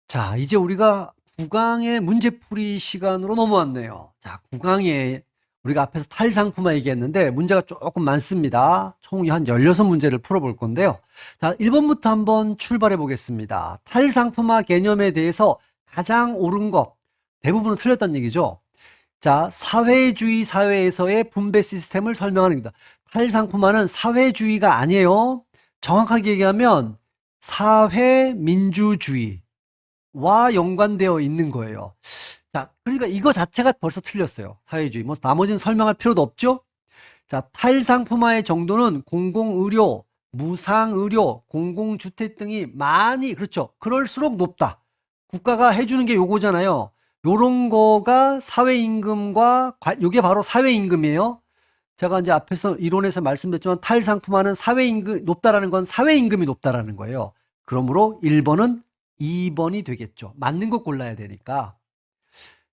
자, 이제 우리가 9강의 문제풀이 시간으로 넘어왔네요. 자, 9강에 우리가 앞에서 탈상품화 얘기했는데 문제가 조금 많습니다. 총 한 16문제를 풀어볼 건데요. 자, 1번부터 한번 출발해 보겠습니다. 탈상품화 개념에 대해서 가장 옳은 것, 대부분은 틀렸다는 얘기죠. 자, 사회주의 사회에서의 분배 시스템을 설명하는 겁니다. 탈상품화는 사회주의가 아니에요. 정확하게 얘기하면 사회민주주의. 와 연관되어 있는 거예요. 자, 그러니까 이거 자체가 벌써 틀렸어요. 사회주의. 뭐 나머지는 설명할 필요도 없죠? 자, 탈상품화의 정도는 공공의료, 무상의료, 공공주택 등이 많이, 그렇죠. 그럴수록 높다. 국가가 해주는 게 요거잖아요. 요런 거가 사회임금과, 요게 바로 사회임금이에요. 제가 이제 앞에서 이론에서 말씀드렸지만 탈상품화는 사회임금, 높다라는 건 사회임금이 높다라는 거예요. 그러므로 1번은 2번이 되겠죠. 맞는 거 골라야 되니까.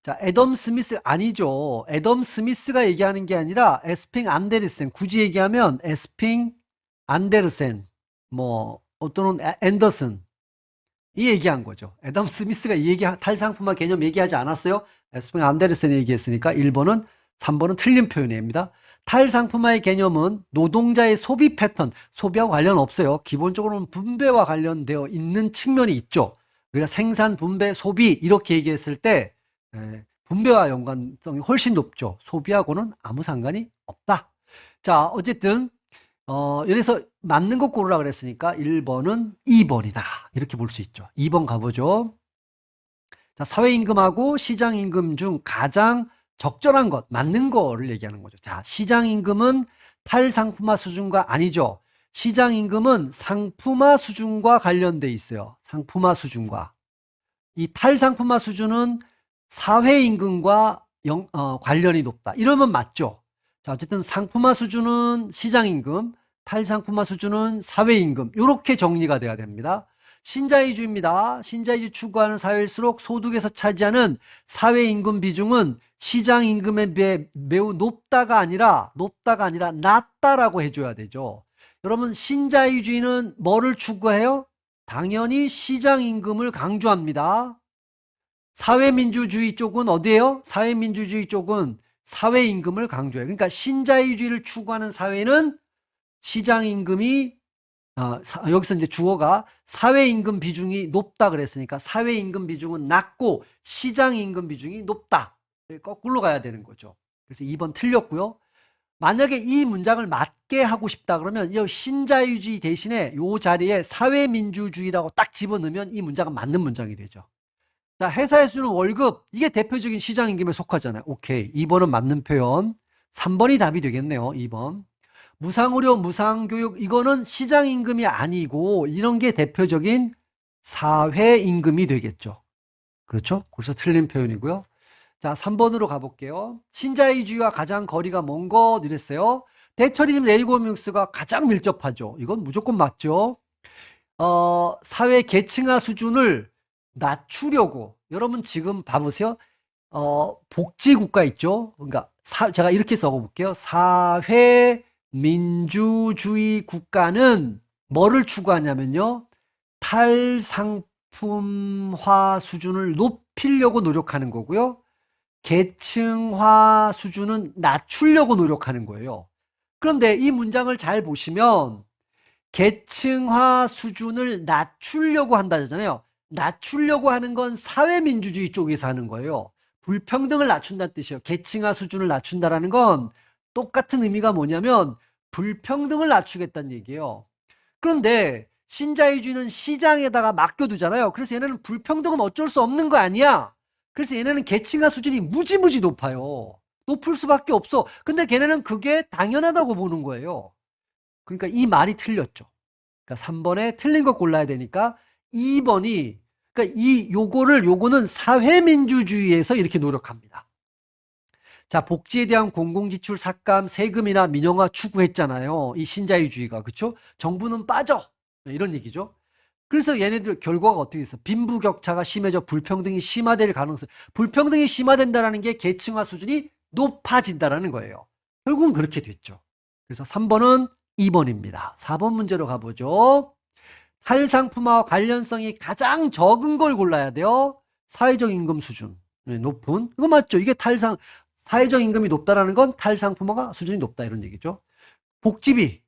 자, 애덤 스미스 아니죠. 애덤 스미스가 얘기하는 게 아니라 에스핑 안데르센. 굳이 얘기하면 에스핑 안데르센, 뭐 어또는 앤더슨 이 얘기한 거죠. 애덤 스미스가 이 얘기 탈상품화 개념 얘기하지 않았어요. 에스핑 안데르센이 얘기했으니까 1번은 3번은 틀린 표현입니다. 탈상품화의 개념은 노동자의 소비 패턴, 소비와 관련 없어요. 기본적으로는 분배와 관련되어 있는 측면이 있죠. 우리가 생산, 분배, 소비 이렇게 얘기했을 때 분배와 연관성이 훨씬 높죠. 소비하고는 아무 상관이 없다. 자, 어쨌든 여기서 맞는 거 고르라 그랬으니까 1번은 2번이다. 이렇게 볼 수 있죠. 2번 가보죠. 자, 사회임금하고 시장임금 중 가장 적절한 것, 맞는 거를 얘기하는 거죠. 자, 시장임금은 탈상품화 수준과 아니죠. 시장임금은 상품화 수준과 관련돼 있어요. 상품화 수준과. 이 탈상품화 수준은 사회임금과 관련이 높다. 이러면 맞죠. 자, 어쨌든 상품화 수준은 시장임금, 탈상품화 수준은 사회임금. 이렇게 정리가 돼야 됩니다. 신자유주의입니다. 신자유주의 추구하는 사회일수록 소득에서 차지하는 사회임금 비중은 시장임금에 비해 매우 높다가 아니라 낮다라고 해줘야 되죠. 여러분, 신자유주의는 뭐를 추구해요? 당연히 시장임금을 강조합니다. 사회민주주의 쪽은 어디예요? 사회민주주의 쪽은 사회임금을 강조해요. 그러니까 신자유주의를 추구하는 사회는 시장임금이 여기서 이제 주어가 사회임금 비중이 높다 그랬으니까 사회임금 비중은 낮고 시장임금 비중이 높다. 거꾸로 가야 되는 거죠. 그래서 2번 틀렸고요. 만약에 이 문장을 맞게 하고 싶다 그러면 이 신자유주의 대신에 이 자리에 사회민주주의라고 딱 집어넣으면 이 문장은 맞는 문장이 되죠. 자, 회사에 주는 월급, 이게 대표적인 시장임금에 속하잖아요. 오케이. 2번은 맞는 표현. 3번이 답이 되겠네요. 2번. 무상의료, 무상교육, 이거는 시장임금이 아니고 이런 게 대표적인 사회임금이 되겠죠. 그렇죠? 그래서 틀린 표현이고요. 자, 3번으로 가볼게요. 신자유주의와 가장 거리가 먼 것 이랬어요. 대처리즘 레이고믹스가 가장 밀접하죠. 이건 무조건 맞죠. 사회 계층화 수준을 낮추려고 여러분 지금 봐보세요. 복지국가 있죠. 그러니까 제가 이렇게 써볼게요. 사회민주주의 국가는 뭐를 추구하냐면요. 탈상품화 수준을 높이려고 노력하는 거고요. 계층화 수준은 낮추려고 노력하는 거예요. 그런데 이 문장을 잘 보시면 계층화 수준을 낮추려고 한다잖아요. 낮추려고 하는 건 사회민주주의 쪽에서 하는 거예요. 불평등을 낮춘다는 뜻이에요. 계층화 수준을 낮춘다라는 건 똑같은 의미가 뭐냐면 불평등을 낮추겠다는 얘기예요. 그런데 신자유주의는 시장에다가 맡겨두잖아요. 그래서 얘네는 불평등은 어쩔 수 없는 거 아니야. 그래서 얘네는 계층화 수준이 무지무지 높아요. 높을 수밖에 없어. 근데 걔네는 그게 당연하다고 보는 거예요. 그러니까 이 말이 틀렸죠. 그러니까 3번에 틀린 거 골라야 되니까 2번이, 그러니까 요거는 사회민주주의에서 이렇게 노력합니다. 자, 복지에 대한 공공지출 삭감, 세금이나 민영화 추구했잖아요. 이 신자유주의가. 그렇죠? 정부는 빠져. 이런 얘기죠. 그래서 얘네들 결과가 어떻게 됐어? 빈부격차가 심해져 불평등이 심화될 가능성. 불평등이 심화된다는 게 계층화 수준이 높아진다는 거예요. 결국은 그렇게 됐죠. 그래서 3번은 2번입니다. 4번 문제로 가보죠. 탈상품화와 관련성이 가장 적은 걸 골라야 돼요. 사회적 임금 수준 높은. 이거 맞죠? 이게 사회적 임금이 높다라는 건 탈상품화가 수준이 높다 이런 얘기죠. 복지비.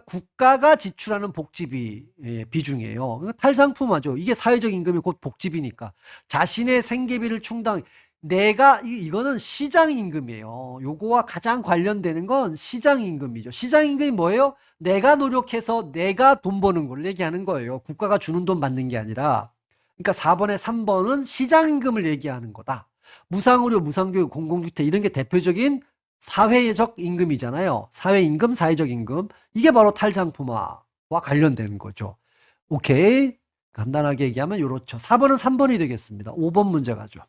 국가가 지출하는 복지비 비중이에요. 탈상품화죠. 이게 사회적 임금이 곧 복지비니까. 자신의 생계비를 충당, 이거는 시장 임금이에요. 요거와 가장 관련되는 건 시장 임금이죠. 시장 임금이 뭐예요? 내가 노력해서 내가 돈 버는 걸 얘기하는 거예요. 국가가 주는 돈 받는 게 아니라. 그러니까 4번에 3번은 시장 임금을 얘기하는 거다. 무상의료, 무상교육, 공공주택 이런 게 대표적인 사회적 임금이잖아요. 사회임금, 사회적 임금. 이게 바로 탈상품화와 관련되는 거죠. 오케이. 간단하게 얘기하면 이렇죠. 4번은 3번이 되겠습니다. 5번 문제 가죠.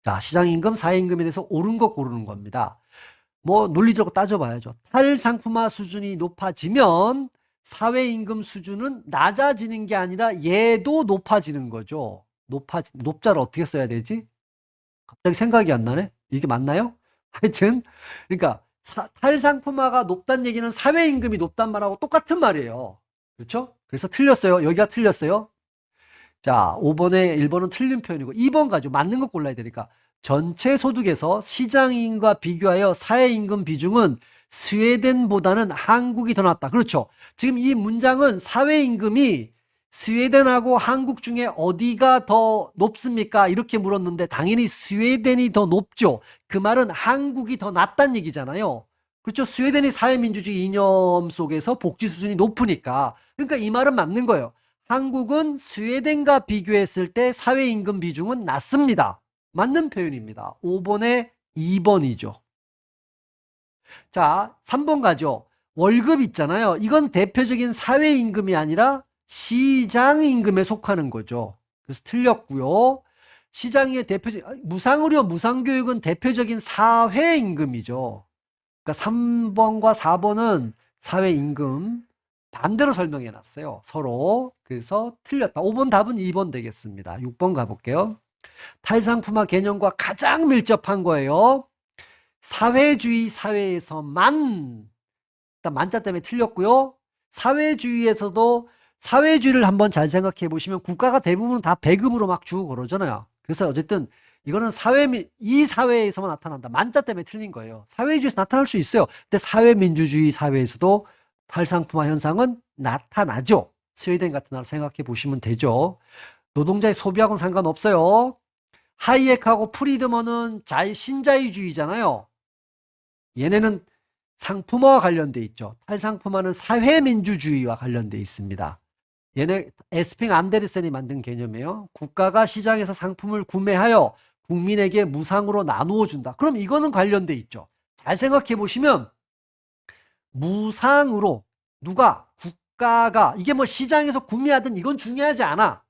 자, 시장임금, 사회임금에 대해서 옳은 것 고르는 겁니다. 뭐 논리적으로 따져봐야죠. 탈상품화 수준이 높아지면 사회임금 수준은 낮아지는 게 아니라 얘도 높아지는 거죠. 높자를 어떻게 써야 되지? 갑자기 생각이 안 나네? 이게 맞나요? 하여튼 그러니까 탈상품화가 높다는 얘기는 사회임금이 높단 말하고 똑같은 말이에요. 그렇죠? 그래서 틀렸어요. 여기가 틀렸어요. 자, 5번에 1번은 틀린 표현이고 2번 가지고 맞는 거 골라야 되니까 전체 소득에서 시장임금과 비교하여 사회임금 비중은 스웨덴보다는 한국이 더 낮다. 그렇죠? 지금 이 문장은 사회임금이 스웨덴하고 한국 중에 어디가 더 높습니까? 이렇게 물었는데 당연히 스웨덴이 더 높죠. 그 말은 한국이 더 낮다는 얘기잖아요. 그렇죠? 스웨덴이 사회민주주의 이념 속에서 복지 수준이 높으니까. 그러니까 이 말은 맞는 거예요. 한국은 스웨덴과 비교했을 때 사회임금 비중은 낮습니다. 맞는 표현입니다. 5번에 2번이죠. 자, 3번 가죠. 월급 있잖아요. 이건 대표적인 사회임금이 아니라 시장임금에 속하는 거죠. 그래서 틀렸고요. 시장의 무상의료, 무상교육은 대표적인 사회임금이죠. 그러니까 3번과 4번은 사회임금 반대로 설명해 놨어요. 서로. 그래서 틀렸다. 5번 답은 2번 되겠습니다. 6번 가볼게요. 탈상품화 개념과 가장 밀접한 거예요. 사회주의 사회에서만, 일단 만자 때문에 틀렸고요. 사회주의에서도 사회주의를 한번 잘 생각해 보시면 국가가 대부분 다 배급으로 막 주고 그러잖아요. 그래서 어쨌든 이거는 이 사회에서만 나타난다. 만자 때문에 틀린 거예요. 사회주의에서 나타날 수 있어요. 근데 사회민주주의 사회에서도 탈상품화 현상은 나타나죠. 스웨덴 같은 나라 생각해 보시면 되죠. 노동자의 소비하고는 상관없어요. 하이에크하고 프리드먼은 신자유주의잖아요. 얘네는 상품화와 관련돼 있죠. 탈상품화는 사회민주주의와 관련돼 있습니다. 얘네 에스핑 안데르센이 만든 개념이에요. 국가가 시장에서 상품을 구매하여 국민에게 무상으로 나누어 준다. 그럼 이거는 관련돼 있죠. 잘 생각해 보시면 무상으로 국가가 이게 뭐 시장에서 구매하든 이건 중요하지 않아.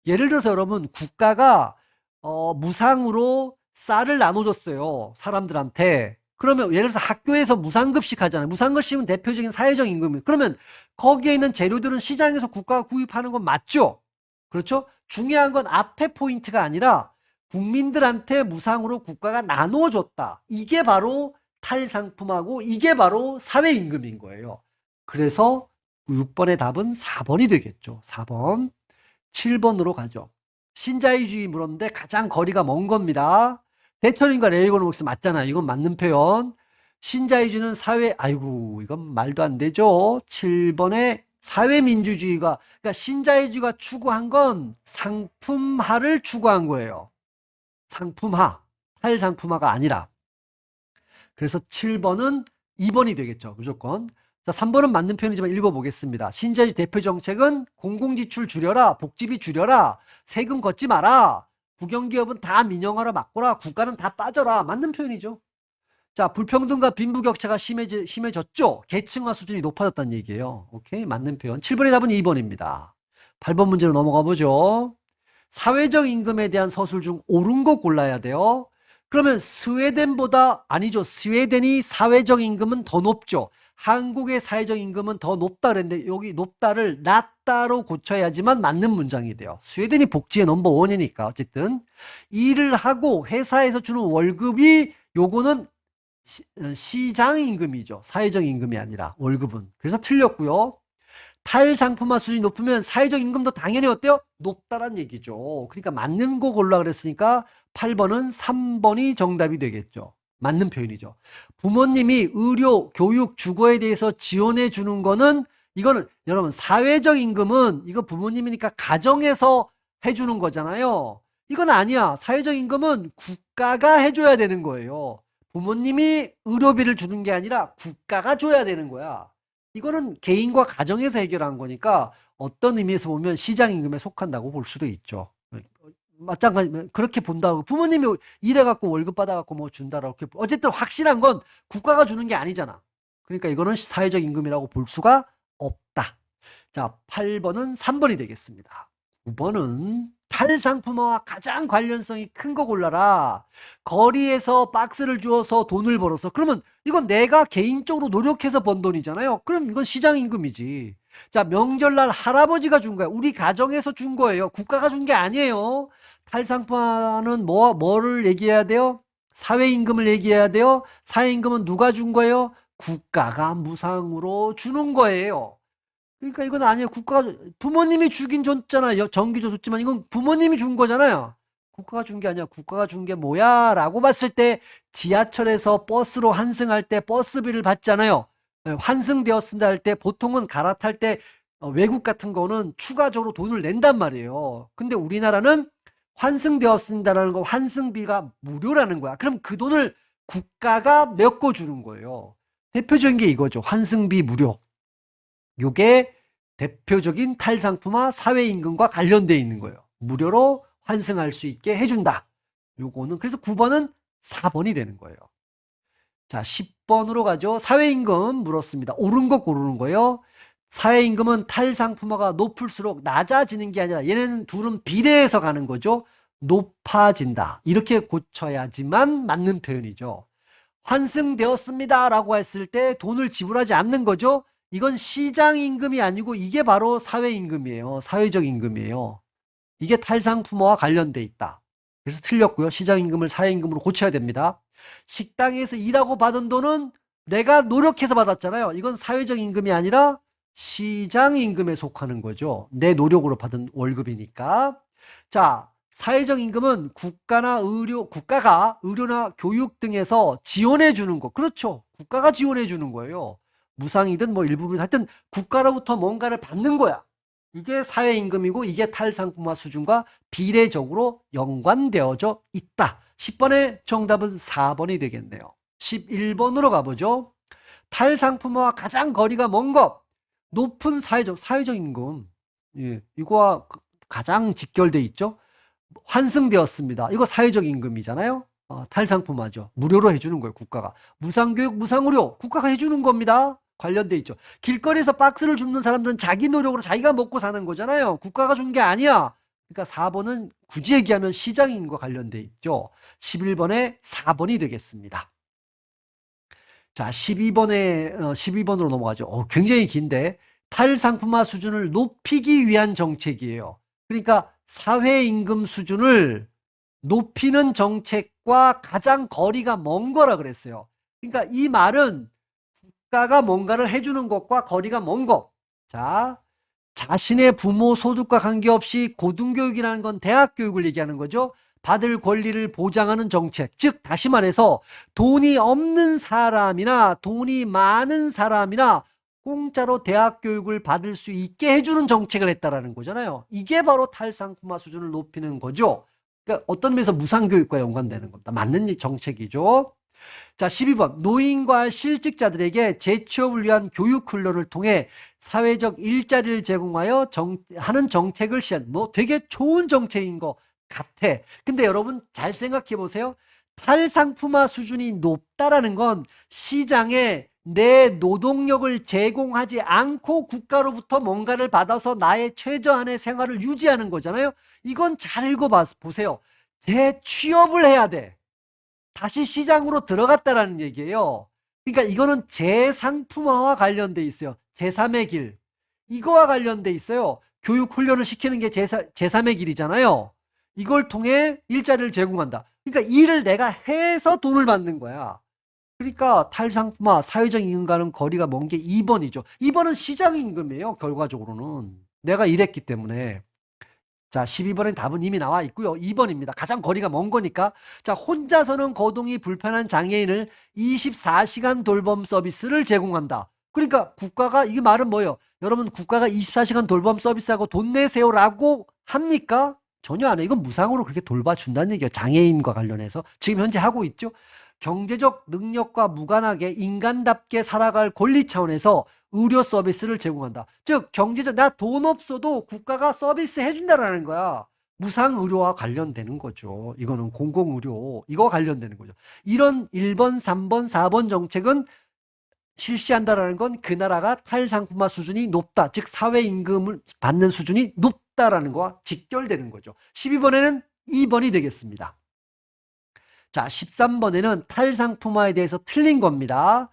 예를 들어서 여러분 국가가 무상으로 쌀을 나눠줬어요. 사람들한테. 그러면 예를 들어서 학교에서 무상급식 하잖아요. 무상급식은 대표적인 사회적 임금이에요. 그러면 거기에 있는 재료들은 시장에서 국가가 구입하는 건 맞죠? 그렇죠? 중요한 건 앞에 포인트가 아니라 국민들한테 무상으로 국가가 나눠줬다. 이게 바로 탈상품하고 이게 바로 사회임금인 거예요. 그래서 6번의 답은 4번이 되겠죠. 4번. 7번으로 가죠. 신자유주의 물었는데 가장 거리가 먼 겁니다. 대처님과 레이건옥스 맞잖아요. 이건 맞는 표현. 신자유주의는 아이고 이건 말도 안 되죠. 7번에 사회민주주의가 그러니까 신자유주의가 추구한 건 상품화를 추구한 거예요. 상품화, 탈상품화가 아니라. 그래서 7번은 2번이 되겠죠. 무조건. 자, 3번은 맞는 표현이지만 읽어보겠습니다. 신자유주의 대표 정책은 공공지출 줄여라, 복지비 줄여라, 세금 걷지 마라, 국영기업은 다 민영화로 바꿔라, 국가는 다 빠져라. 맞는 표현이죠. 자, 불평등과 빈부격차가 심해졌죠. 계층화 수준이 높아졌다는 얘기예요. 오케이, 맞는 표현. 7번의 답은 2번입니다. 8번 문제로 넘어가 보죠. 사회적 임금에 대한 서술 중 옳은 거 골라야 돼요. 그러면 스웨덴이 사회적 임금은 더 높죠. 한국의 사회적 임금은 더 높다 그랬는데 여기 높다를 낮다로 고쳐야지만 맞는 문장이 돼요. 스웨덴이 복지의 넘버원이니까 어쨌든 일을 하고 회사에서 주는 월급이 요거는 시장 임금이죠. 사회적 임금이 아니라 월급은. 그래서 틀렸고요. 탈상품화 수준이 높으면 사회적 임금도 당연히 어때요? 높다란 얘기죠. 그러니까 맞는 거 골라 그랬으니까 8번은 3번이 정답이 되겠죠. 맞는 표현이죠. 부모님이 의료, 교육, 주거에 대해서 지원해 주는 거는 이거는 여러분 사회적 임금은 이거 부모님이니까 가정에서 해주는 거잖아요. 이건 아니야. 사회적 임금은 국가가 해줘야 되는 거예요. 부모님이 의료비를 주는 게 아니라 국가가 줘야 되는 거야. 이거는 개인과 가정에서 해결한 거니까 어떤 의미에서 보면 시장임금에 속한다고 볼 수도 있죠. 마찬가지 그렇게 본다고 부모님이 일해갖고 월급 받아갖고 뭐 준다라고 어쨌든 확실한 건 국가가 주는 게 아니잖아. 그러니까 이거는 사회적 임금이라고 볼 수가 없다. 자, 8번은 3번이 되겠습니다. 9번은 탈상품화와 가장 관련성이 큰 거 골라라. 거리에서 박스를 주어서 돈을 벌어서 그러면 이건 내가 개인적으로 노력해서 번 돈이잖아요. 그럼 이건 시장임금이지. 자, 명절날 할아버지가 준 거야. 우리 가정에서 준 거예요. 국가가 준 게 아니에요. 탈상품화는 뭐를 얘기해야 돼요? 사회임금을 얘기해야 돼요. 사회임금은 누가 준 거예요? 국가가 무상으로 주는 거예요. 그러니까 이건 아니에요. 국가가 부모님이 주긴 줬잖아요. 전기도 줬지만 이건 부모님이 준 거잖아요. 국가가 준 게 아니야. 국가가 준 게 뭐야? 라고 봤을 때 지하철에서 버스로 환승할 때 버스비를 받잖아요. 환승되었습니다 할 때 보통은 갈아탈 때 외국 같은 거는 추가적으로 돈을 낸단 말이에요. 근데 우리나라는 환승되었습니다라는 거 환승비가 무료라는 거야. 그럼 그 돈을 국가가 메꿔주는 거예요. 대표적인 게 이거죠. 환승비 무료. 요게 대표적인 탈상품화 사회임금과 관련되어 있는 거예요. 무료로 환승할 수 있게 해준다. 요거는 그래서 9번은 4번이 되는 거예요. 자, 10번으로 가죠. 사회임금 물었습니다. 옳은 거 고르는 거예요. 사회임금은 탈상품화가 높을수록 낮아지는 게 아니라 얘네는 둘은 비례해서 가는 거죠. 높아진다. 이렇게 고쳐야지만 맞는 표현이죠. 환승되었습니다 라고 했을 때 돈을 지불하지 않는 거죠. 이건 시장임금이 아니고 이게 바로 사회임금이에요. 사회적 임금이에요. 이게 탈상품화와 관련돼 있다. 그래서 틀렸고요. 시장임금을 사회임금으로 고쳐야 됩니다. 식당에서 일하고 받은 돈은 내가 노력해서 받았잖아요. 이건 사회적 임금이 아니라 시장임금에 속하는 거죠. 내 노력으로 받은 월급이니까. 자, 사회적 임금은 국가가 의료나 교육 등에서 지원해 주는 거. 그렇죠. 국가가 지원해 주는 거예요. 무상이든 뭐 일부분 하여튼 국가로부터 뭔가를 받는 거야. 이게 사회임금이고 이게 탈상품화 수준과 비례적으로 연관되어져 있다. 10번의 정답은 4번이 되겠네요. 11번으로 가보죠. 탈상품화와 가장 거리가 먼 것. 높은 사회적 임금. 예, 이거와 가장 직결돼 있죠. 환승되었습니다. 이거 사회적 임금이잖아요. 탈상품화죠. 무료로 해주는 거예요, 국가가. 무상교육, 무상의료, 국가가 해주는 겁니다. 관련돼 있죠. 길거리에서 박스를 줍는 사람들은 자기 노력으로 자기가 먹고 사는 거잖아요. 국가가 준 게 아니야. 그러니까 4번은 굳이 얘기하면 시장임금과 관련돼 있죠. 11번에 4번이 되겠습니다. 자, 12번으로 넘어가죠. 굉장히 긴데 탈상품화 수준을 높이기 위한 정책이에요. 그러니까 사회임금 수준을 높이는 정책과 가장 거리가 먼 거라 그랬어요. 그러니까 이 말은 국가가 뭔가를 해주는 것과 거리가 먼 것. 자, 자신의 부모 소득과 관계없이 고등교육이라는 건 대학 교육을 얘기하는 거죠. 받을 권리를 보장하는 정책. 즉 다시 말해서 돈이 없는 사람이나 돈이 많은 사람이나 공짜로 대학 교육을 받을 수 있게 해주는 정책을 했다라는 거잖아요. 이게 바로 탈상품화 수준을 높이는 거죠. 그러니까 어떤 면에서 무상교육과 연관되는 겁니다. 맞는 정책이죠. 자, 12번. 노인과 실직자들에게 재취업을 위한 교육 훈련을 통해 사회적 일자리를 제공하여 하는 정책을 시한. 뭐 되게 좋은 정책인 것 같아. 근데 여러분 잘 생각해 보세요. 탈상품화 수준이 높다라는 건 시장에 내 노동력을 제공하지 않고 국가로부터 뭔가를 받아서 나의 최저한의 생활을 유지하는 거잖아요. 이건 잘 읽어보세요. 재취업을 해야 돼. 다시 시장으로 들어갔다라는 얘기예요. 그러니까 이거는 재상품화와 관련돼 있어요. 제3의 길. 이거와 관련돼 있어요. 교육 훈련을 시키는 게 제3의 길이잖아요. 이걸 통해 일자리를 제공한다. 그러니까 일을 내가 해서 돈을 받는 거야. 그러니까 탈상품화, 사회적 임금과는 거리가 먼 게 2번이죠. 2번은 시장임금이에요. 결과적으로는. 내가 일했기 때문에. 자, 12번의 답은 이미 나와 있고요. 2번입니다. 가장 거리가 먼 거니까. 자, 혼자서는 거동이 불편한 장애인을 24시간 돌봄 서비스를 제공한다. 그러니까 국가가, 이게 말은 뭐예요? 여러분, 국가가 24시간 돌봄 서비스하고 돈 내세요라고 합니까? 전혀 안 해요. 이건 무상으로 그렇게 돌봐준다는 얘기예요. 장애인과 관련해서. 지금 현재 하고 있죠. 경제적 능력과 무관하게 인간답게 살아갈 권리 차원에서 의료 서비스를 제공한다. 즉 경제적, 나 돈 없어도 국가가 서비스 해준다라는 거야. 무상 의료와 관련되는 거죠. 이거는 공공의료, 이거 관련되는 거죠. 이런 1번, 3번, 4번 정책은 실시한다라는 건 그 나라가 탈상품화 수준이 높다. 즉 사회임금을 받는 수준이 높다라는 거와 직결되는 거죠. 12번에는 2번이 되겠습니다. 자, 13번에는 탈상품화에 대해서 틀린 겁니다.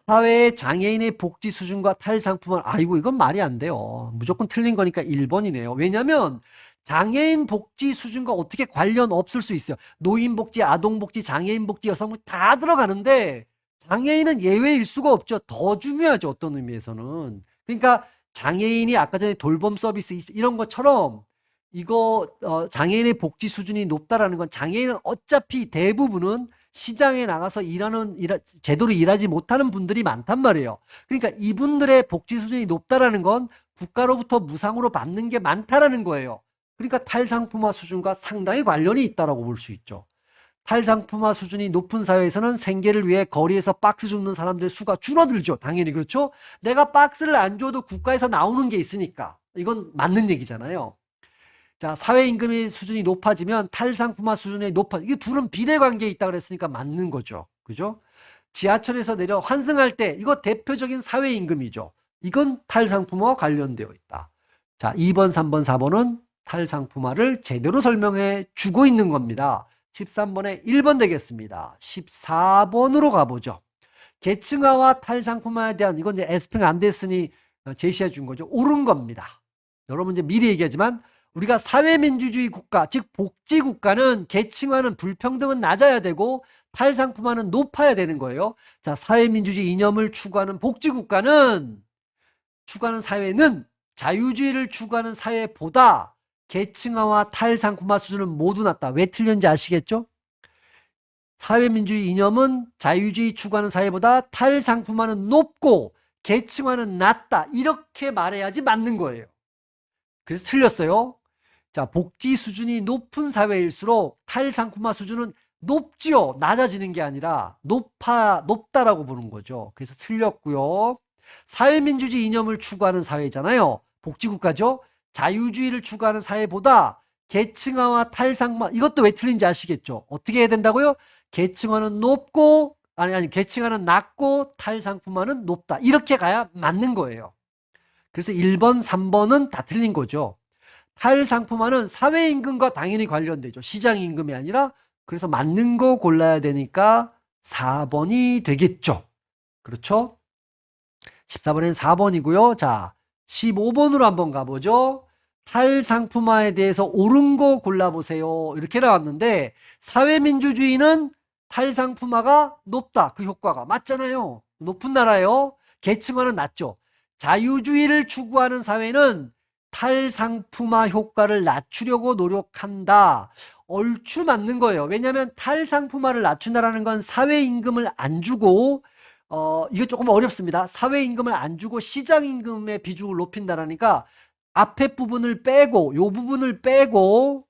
사회의 장애인의 복지 수준과 탈상품화, 아이고 이건 말이 안 돼요. 무조건 틀린 거니까 1번이네요. 왜냐면 장애인 복지 수준과 어떻게 관련 없을 수 있어요. 노인복지, 아동복지, 장애인복지, 여성복지 다 들어가는데 장애인은 예외일 수가 없죠. 더 중요하죠. 어떤 의미에서는. 그러니까 장애인이 아까 전에 돌봄 서비스 이런 것처럼 이거 장애인의 복지 수준이 높다라는 건 장애인은 어차피 대부분은 시장에 나가서 제대로 일하지 못하는 분들이 많단 말이에요. 그러니까 이분들의 복지 수준이 높다라는 건 국가로부터 무상으로 받는 게 많다라는 거예요. 그러니까 탈상품화 수준과 상당히 관련이 있다라고 볼 수 있죠. 탈상품화 수준이 높은 사회에서는 생계를 위해 거리에서 박스 줍는 사람들의 수가 줄어들죠. 당연히 그렇죠. 내가 박스를 안 줘도 국가에서 나오는 게 있으니까 이건 맞는 얘기잖아요. 자, 사회임금의 수준이 높아지면 탈상품화 수준이 이게 둘은 비례관계에 있다 그랬으니까 맞는 거죠. 그죠? 지하철에서 내려 환승할 때 이거 대표적인 사회임금이죠. 이건 탈상품화와 관련되어 있다. 자, 2번, 3번, 4번은 탈상품화를 제대로 설명해 주고 있는 겁니다. 13번에 1번 되겠습니다. 14번으로 가보죠. 계층화와 탈상품화에 대한, 이건 이제 에스핑 안 됐으니 제시해 준 거죠. 옳은 겁니다. 여러분 이제 미리 얘기하지만 우리가 사회민주주의 국가, 즉 복지국가는 계층화는 불평등은 낮아야 되고 탈상품화는 높아야 되는 거예요. 자, 사회민주주의 이념을 추구하는 복지국가는, 추구하는 사회는 자유주의를 추구하는 사회보다 계층화와 탈상품화 수준은 모두 낮다. 왜 틀렸는지 아시겠죠? 사회민주주의 이념은 자유주의 추구하는 사회보다 탈상품화는 높고 계층화는 낮다. 이렇게 말해야지 맞는 거예요. 그래서 틀렸어요. 자, 복지 수준이 높은 사회일수록 탈상품화 수준은 높지요. 낮아지는 게 아니라 높다라고 보는 거죠. 그래서 틀렸고요. 사회민주주의 이념을 추구하는 사회잖아요. 복지국가죠. 자유주의를 추구하는 사회보다 계층화와 탈상품화, 이것도 왜 틀린지 아시겠죠? 어떻게 해야 된다고요? 계층화는 높고, 계층화는 낮고 탈상품화는 높다. 이렇게 가야 맞는 거예요. 그래서 1번, 3번은 다 틀린 거죠. 탈상품화는 사회임금과 당연히 관련되죠. 시장임금이 아니라. 그래서 맞는 거 골라야 되니까 4번이 되겠죠. 그렇죠? 14번엔 4번이고요. 자, 15번으로 한번 가보죠. 탈상품화에 대해서 옳은 거 골라보세요. 이렇게 나왔는데 사회민주주의는 탈상품화가 높다. 그 효과가 맞잖아요. 높은 나라요. 계층화는 낮죠. 자유주의를 추구하는 사회는 탈상품화 효과를 낮추려고 노력한다. 얼추 맞는 거예요. 왜냐하면 탈상품화를 낮춘다라는 건 사회임금을 안 주고, 이거 조금 어렵습니다. 사회임금을 안 주고 시장임금의 비중을 높인다라니까 앞에 부분을 빼고 요 부분을 빼고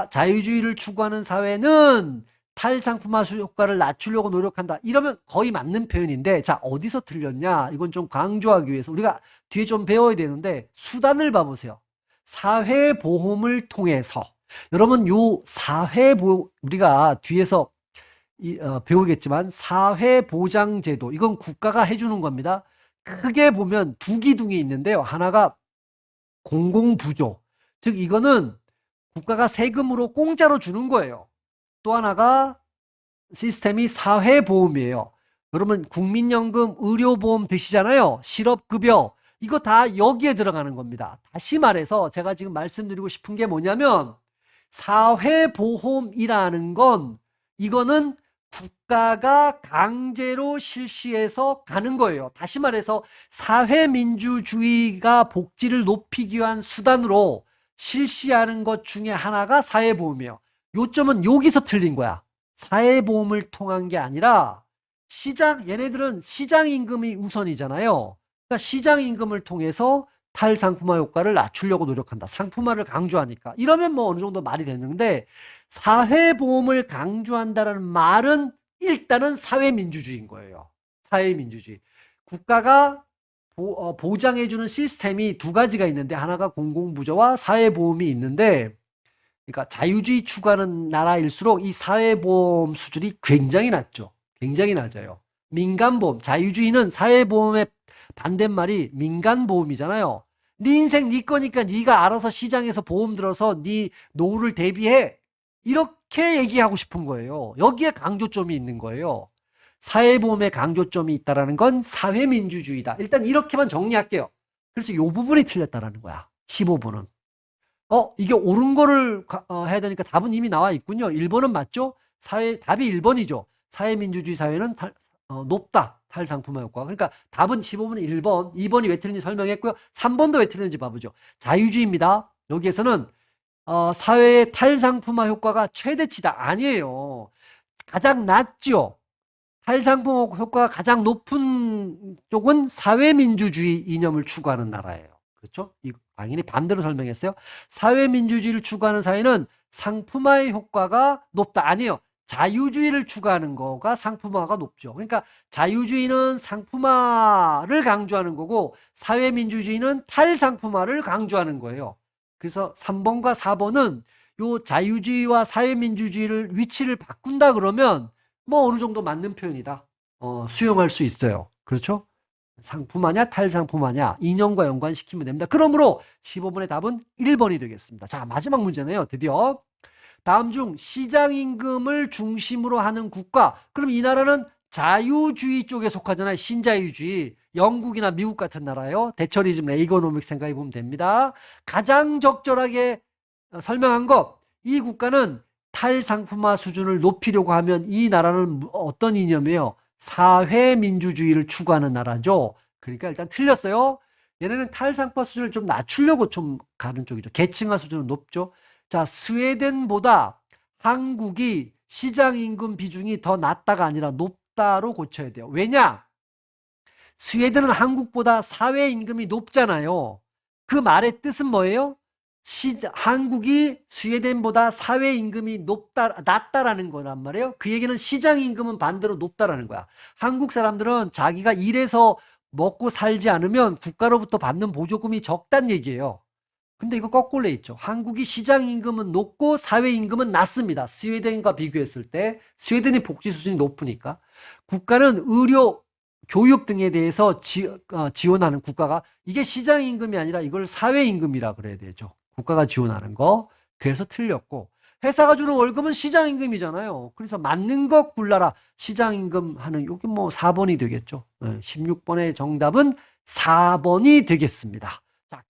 자유주의를 추구하는 사회는 탈상품화 효과를 낮추려고 노력한다. 이러면 거의 맞는 표현인데, 자, 어디서 틀렸냐? 이건 좀 강조하기 위해서 우리가 뒤에 좀 배워야 되는데 수단을 봐보세요. 사회보험을 통해서. 여러분 요 사회보험, 우리가 뒤에서 배우겠지만 사회보장제도, 이건 국가가 해주는 겁니다. 크게 보면 두 기둥이 있는데요. 하나가 공공부조, 즉 이거는 국가가 세금으로 공짜로 주는 거예요. 또 하나가 시스템이 사회보험이에요. 여러분 국민연금, 의료보험 드시잖아요. 실업급여, 이거 다 여기에 들어가는 겁니다. 다시 말해서 제가 지금 말씀드리고 싶은 게 뭐냐면 사회보험이라는 건, 이거는 국가가 강제로 실시해서 가는 거예요. 다시 말해서 사회민주주의가 복지를 높이기 위한 수단으로 실시하는 것 중에 하나가 사회보험이에요. 요점은 여기서 틀린 거야. 사회보험을 통한 게 아니라 얘네들은 시장임금이 우선이잖아요. 그러니까 시장임금을 통해서 탈상품화 효과를 낮추려고 노력한다. 상품화를 강조하니까. 이러면 뭐 어느 정도 말이 되는데, 사회보험을 강조한다는 말은 일단은 사회민주주의인 거예요. 사회민주주의. 국가가 보장해주는 시스템이 두 가지가 있는데, 하나가 공공부조와 사회보험이 있는데, 그러니까 자유주의 추구하는 나라일수록 이 사회보험 수준이 굉장히 낮죠. 굉장히 낮아요. 민간보험, 자유주의는 사회보험의 반대말이 민간보험이잖아요. 네 인생 네 거니까 네가 알아서 시장에서 보험 들어서 네 노후를 대비해. 이렇게 얘기하고 싶은 거예요. 여기에 강조점이 있는 거예요. 사회보험에 강조점이 있다는 건 사회민주주의다. 일단 이렇게만 정리할게요. 그래서 이 부분이 틀렸다는 거야. 15번은. 이게 옳은 거를 해야 되니까 답은 이미 나와 있군요. 1번은 맞죠? 답이 1번이죠. 사회민주주의 사회는 높다. 탈상품화 효과. 그러니까 답은 15번은 1번, 2번이 왜 틀린지 설명했고요. 3번도 왜 틀린지 봐보죠. 자유주의입니다. 여기에서는 사회의 탈상품화 효과가 최대치다. 아니에요. 가장 낮죠. 탈상품화 효과가 가장 높은 쪽은 사회민주주의 이념을 추구하는 나라예요. 그렇죠? 당연히 반대로 설명했어요. 사회민주주의를 추구하는 사회는 상품화의 효과가 높다. 아니에요. 자유주의를 추구하는 거가 상품화가 높죠. 그러니까 자유주의는 상품화를 강조하는 거고 사회민주주의는 탈상품화를 강조하는 거예요. 그래서 3번과 4번은 요 자유주의와 사회민주주의를 위치를 바꾼다 그러면 뭐 어느 정도 맞는 표현이다. 수용할 수 있어요. 그렇죠? 상품화냐 탈상품화냐 인연과 연관시키면 됩니다. 그러므로 15번의 답은 1번이 되겠습니다. 자, 마지막 문제네요. 드디어 다음 중 시장임금을 중심으로 하는 국가. 그럼 이 나라는 자유주의 쪽에 속하잖아요. 신자유주의. 영국이나 미국 같은 나라요. 대처리즘, 레이거노믹 생각해 보면 됩니다. 가장 적절하게 설명한 것. 이 국가는 탈상품화 수준을 높이려고 하면 이 나라는 어떤 이념이에요? 사회민주주의를 추구하는 나라죠. 그러니까 일단 틀렸어요. 얘네는 탈상품화 수준을 좀 낮추려고 좀 가는 쪽이죠. 계층화 수준은 높죠. 자, 스웨덴보다 한국이 시장임금 비중이 더 낮다가 아니라 높다로 고쳐야 돼요. 왜냐? 스웨덴은 한국보다 사회임금이 높잖아요. 그 말의 뜻은 뭐예요? 한국이 스웨덴보다 사회임금이 낮다라는 거란 말이에요. 그 얘기는 시장임금은 반대로 높다라는 거야. 한국 사람들은 자기가 일해서 먹고 살지 않으면 국가로부터 받는 보조금이 적단 얘기예요. 근데 이거 거꾸로 돼 있죠. 한국이 시장임금은 높고 사회임금은 낮습니다. 스웨덴과 비교했을 때 스웨덴이 복지 수준이 높으니까. 국가는 의료, 교육 등에 대해서 지원하는 국가가 이게 시장임금이 아니라 이걸 사회임금이라 그래야 되죠. 국가가 지원하는 거. 그래서 틀렸고 회사가 주는 월급은 시장임금이잖아요. 그래서 맞는 것 골라라. 시장임금 하는 여기 뭐 4번이 되겠죠. 16번의 정답은 4번이 되겠습니다. 자.